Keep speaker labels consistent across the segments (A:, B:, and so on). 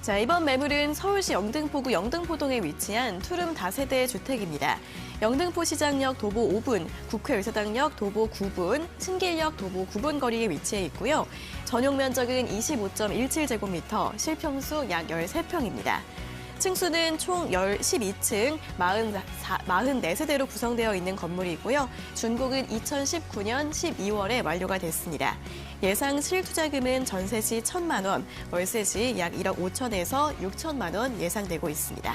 A: 자, 이번 매물은 서울시 영등포구 영등포동에 위치한 투룸 다세대 주택입니다. 영등포 시장역 도보 5분, 국회의사당역 도보 9분, 신길역 도보 9분 거리에 위치해 있고요. 전용 면적은 25.17제곱미터, 실평수 약 13평입니다. 층수는 총 12층, 44세대로 구성되어 있는 건물이고요. 준공은 2019년 12월에 완료가 됐습니다. 예상 실투자금은 전세 시 1,000만 원, 월세 시 약 1억 5천에서 6천만 원 예상되고 있습니다.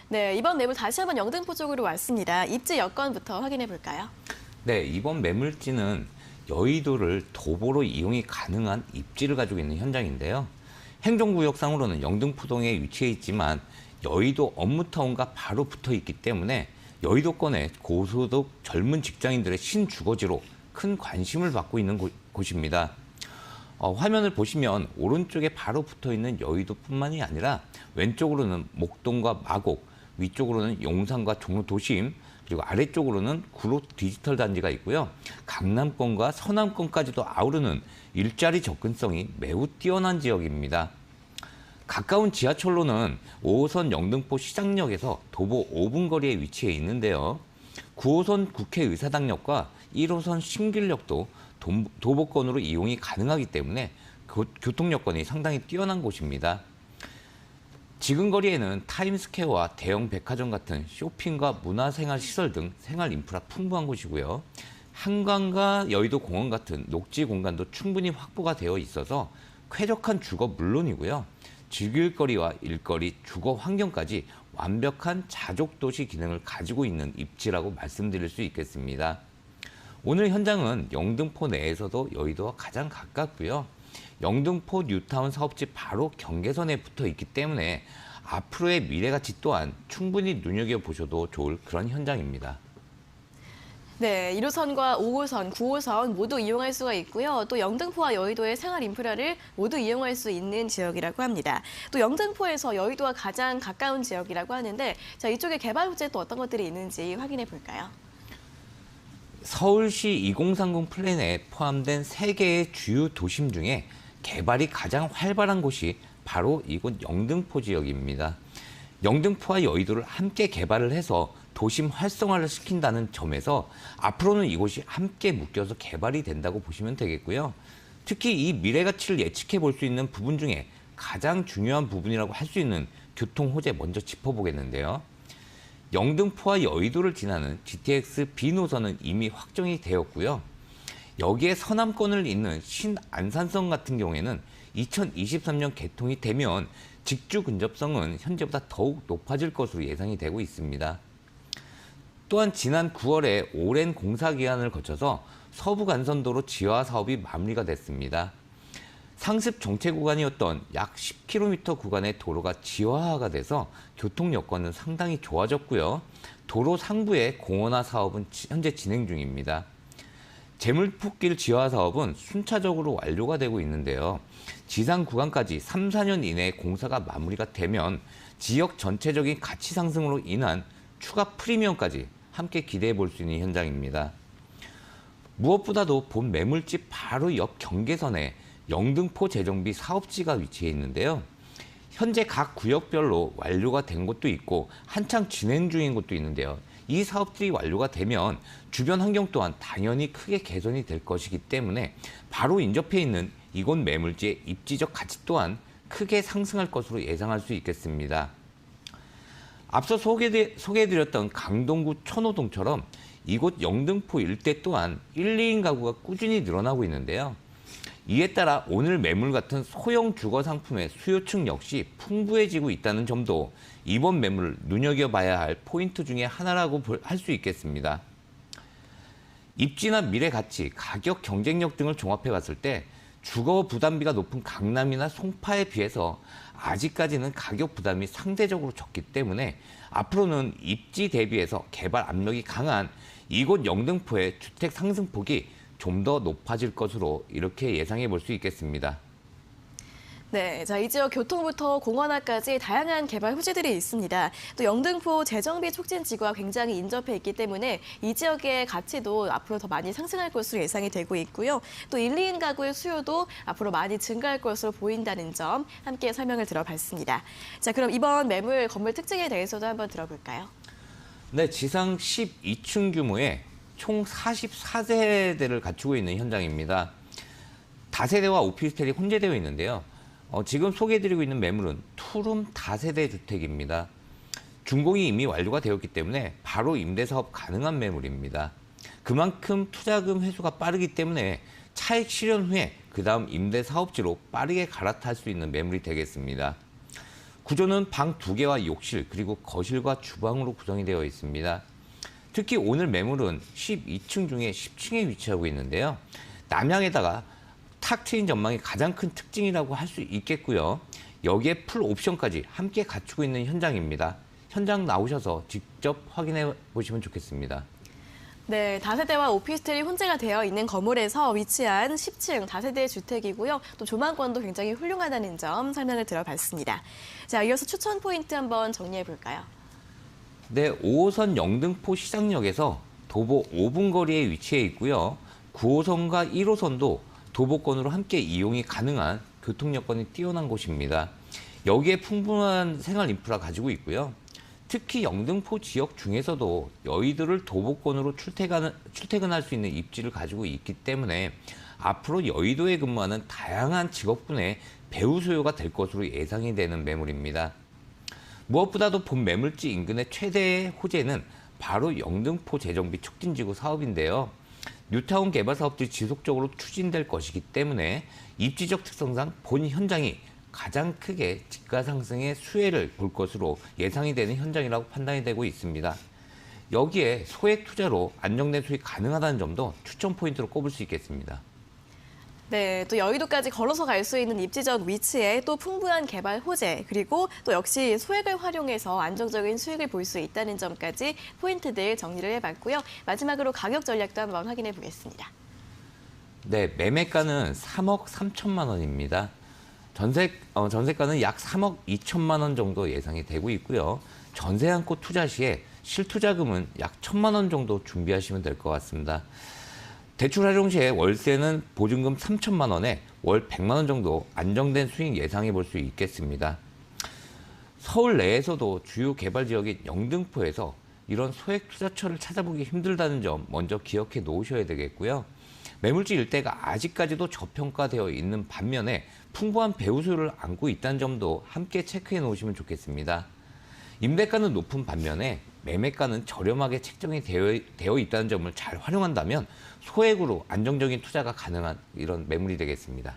A: 네, 이번 매물 다시 한번 영등포 쪽으로 왔습니다. 입지 여건부터 확인해 볼까요?
B: 네, 이번 매물지는 여의도를 도보로 이용이 가능한 입지를 가지고 있는 현장인데요. 행정구역상으로는 영등포동에 위치해 있지만 여의도 업무타운과 바로 붙어 있기 때문에 여의도권의 고소득 젊은 직장인들의 신주거지로 큰 관심을 받고 있는 곳입니다. 화면을 보시면 오른쪽에 바로 붙어 있는 여의도뿐만이 아니라 왼쪽으로는 목동과 마곡, 위쪽으로는 용산과 종로도심, 그리고 아래쪽으로는 구로 디지털 단지가 있고요. 강남권과 서남권까지도 아우르는 일자리 접근성이 매우 뛰어난 지역입니다. 가까운 지하철로는 5호선 영등포 시장역에서 도보 5분 거리에 위치해 있는데요. 9호선 국회의사당역과 1호선 신길역도 도보권으로 이용이 가능하기 때문에 교통 여건이 상당히 뛰어난 곳입니다. 지금 거리에는 타임스퀘어와 대형 백화점 같은 쇼핑과 문화생활시설 등 생활 인프라 풍부한 곳이고요. 한강과 여의도 공원 같은 녹지 공간도 충분히 확보가 되어 있어서 쾌적한 주거 물론이고요. 즐길 거리와 일거리, 주거 환경까지 완벽한 자족도시 기능을 가지고 있는 입지라고 말씀드릴 수 있겠습니다. 오늘 현장은 영등포 내에서도 여의도와 가장 가깝고요. 영등포 뉴타운 사업지 바로 경계선에 붙어 있기 때문에 앞으로의 미래 가치 또한 충분히 눈여겨보셔도 좋을 그런 현장입니다.
A: 네, 1호선과 5호선, 9호선 모두 이용할 수가 있고요. 또 영등포와 여의도의 생활 인프라를 모두 이용할 수 있는 지역이라고 합니다. 또 영등포에서 여의도와 가장 가까운 지역이라고 하는데, 자, 이쪽에 개발 호재 또 어떤 것들이 있는지 확인해 볼까요?
B: 서울시 2030 플랜에 포함된 3개의 주요 도심 중에 개발이 가장 활발한 곳이 바로 이곳 영등포 지역입니다. 영등포와 여의도를 함께 개발을 해서 도심 활성화를 시킨다는 점에서 앞으로는 이곳이 함께 묶여서 개발이 된다고 보시면 되겠고요. 특히 이 미래 가치를 예측해 볼 수 있는 부분 중에 가장 중요한 부분이라고 할 수 있는 교통 호재 먼저 짚어보겠는데요. 영등포와 여의도를 지나는 GTX B 노선은 이미 확정이 되었고요. 여기에 서남권을 잇는 신안산선 같은 경우에는 2023년 개통이 되면 직주 근접성은 현재보다 더욱 높아질 것으로 예상이 되고 있습니다. 또한 지난 9월에 오랜 공사 기간을 거쳐서 서부간선도로 지하 사업이 마무리가 됐습니다. 상습 정체 구간이었던 약 10km 구간의 도로가 지하화가 돼서 교통 여건은 상당히 좋아졌고요. 도로 상부의 공원화 사업은 현재 진행 중입니다. 제물포길 지하 사업은 순차적으로 완료가 되고 있는데요. 지상 구간까지 3, 4년 이내에 공사가 마무리가 되면 지역 전체적인 가치 상승으로 인한 추가 프리미엄까지 함께 기대해 볼 수 있는 현장입니다. 무엇보다도 본 매물집 바로 옆 경계선에 영등포 재정비 사업지가 위치해 있는데요. 현재 각 구역별로 완료가 된 곳도 있고 한창 진행 중인 곳도 있는데요. 이 사업들이 완료가 되면 주변 환경 또한 당연히 크게 개선이 될 것이기 때문에 바로 인접해 있는 이곳 매물지의 입지적 가치 또한 크게 상승할 것으로 예상할 수 있겠습니다. 앞서 소개해드렸던 강동구 천호동처럼 이곳 영등포 일대 또한 1, 2인 가구가 꾸준히 늘어나고 있는데요. 이에 따라 오늘 매물 같은 소형 주거 상품의 수요층 역시 풍부해지고 있다는 점도 이번 매물을 눈여겨봐야 할 포인트 중에 하나라고 할 수 있겠습니다. 입지나 미래 가치, 가격 경쟁력 등을 종합해 봤을 때 주거 부담비가 높은 강남이나 송파에 비해서 아직까지는 가격 부담이 상대적으로 적기 때문에 앞으로는 입지 대비해서 개발 압력이 강한 이곳 영등포의 주택 상승폭이 좀 더 높아질 것으로 이렇게 예상해 볼 수 있겠습니다.
A: 네, 자, 이 지역 교통부터 공원화까지 다양한 개발 후지들이 있습니다. 또 영등포 재정비 촉진 지구와 굉장히 인접해 있기 때문에 이 지역의 가치도 앞으로 더 많이 상승할 것으로 예상이 되고 있고요. 또 1, 2인 가구의 수요도 앞으로 많이 증가할 것으로 보인다는 점 함께 설명을 들어봤습니다. 자, 그럼 이번 매물 건물 특징에 대해서도 한번 들어볼까요?
B: 네, 지상 12층 규모의 총 44세대를 갖추고 있는 현장입니다. 다세대와 오피스텔이 혼재되어 있는데요. 지금 소개해드리고 있는 매물은 투룸 다세대 주택입니다. 준공이 이미 완료가 되었기 때문에 바로 임대사업 가능한 매물입니다. 그만큼 투자금 회수가 빠르기 때문에 차익 실현 후에 그 다음 임대사업지로 빠르게 갈아탈 수 있는 매물이 되겠습니다. 구조는 방 2개와 욕실 그리고 거실과 주방으로 구성이 되어 있습니다. 특히 오늘 매물은 12층 중에 10층에 위치하고 있는데요. 남향에다가 탁 트인 전망이 가장 큰 특징이라고 할 수 있겠고요. 여기에 풀 옵션까지 함께 갖추고 있는 현장입니다. 현장 나오셔서 직접 확인해 보시면 좋겠습니다.
A: 네, 다세대와 오피스텔이 혼재가 되어 있는 건물에서 위치한 10층 다세대 주택이고요. 또 조망권도 굉장히 훌륭하다는 점 설명을 들어봤습니다. 자, 이어서 추천 포인트 한번 정리해 볼까요?
B: 네, 5호선 영등포 시장역에서 도보 5분 거리에 위치해 있고요. 9호선과 1호선도 도보권으로 함께 이용이 가능한 교통 여건이 뛰어난 곳입니다. 여기에 풍부한 생활 인프라 가지고 있고요. 특히 영등포 지역 중에서도 여의도를 도보권으로 출퇴근할 수 있는 입지를 가지고 있기 때문에 앞으로 여의도에 근무하는 다양한 직업군의 배우 수요가 될 것으로 예상이 되는 매물입니다. 무엇보다도 본 매물지 인근의 최대의 호재는 바로 영등포 재정비 촉진지구 사업인데요. 뉴타운 개발 사업들이 지속적으로 추진될 것이기 때문에 입지적 특성상 본 현장이 가장 크게 집가 상승의 수혜를 볼 것으로 예상이 되는 현장이라고 판단이 되고 있습니다. 여기에 소액 투자로 안정된 수익 가능하다는 점도 추천 포인트로 꼽을 수 있겠습니다.
A: 네, 또 여의도까지 걸어서 갈 수 있는 입지적 위치에 또 풍부한 개발 호재, 그리고 또 역시 소액을 활용해서 안정적인 수익을 볼 수 있다는 점까지 포인트들 정리를 해봤고요. 마지막으로 가격 전략도 한번 확인해 보겠습니다.
B: 네, 매매가는 3억 3천만 원입니다. 전세가는 약 3억 2천만 원 정도 예상이 되고 있고요. 전세 안고 투자 시에 실투자금은 약 1천만 원 정도 준비하시면 될 것 같습니다. 대출 활용 시에 월세는 보증금 3천만 원에 월 100만 원 정도 안정된 수익 예상해 볼 수 있겠습니다. 서울 내에서도 주요 개발 지역인 영등포에서 이런 소액 투자처를 찾아보기 힘들다는 점 먼저 기억해 놓으셔야 되겠고요. 매물지 일대가 아직까지도 저평가되어 있는 반면에 풍부한 배우 수요를 안고 있다는 점도 함께 체크해 놓으시면 좋겠습니다. 임대가는 높은 반면에 매매가는 저렴하게 책정이 되어 있다는 점을 잘 활용한다면 소액으로 안정적인 투자가 가능한 이런 매물이 되겠습니다.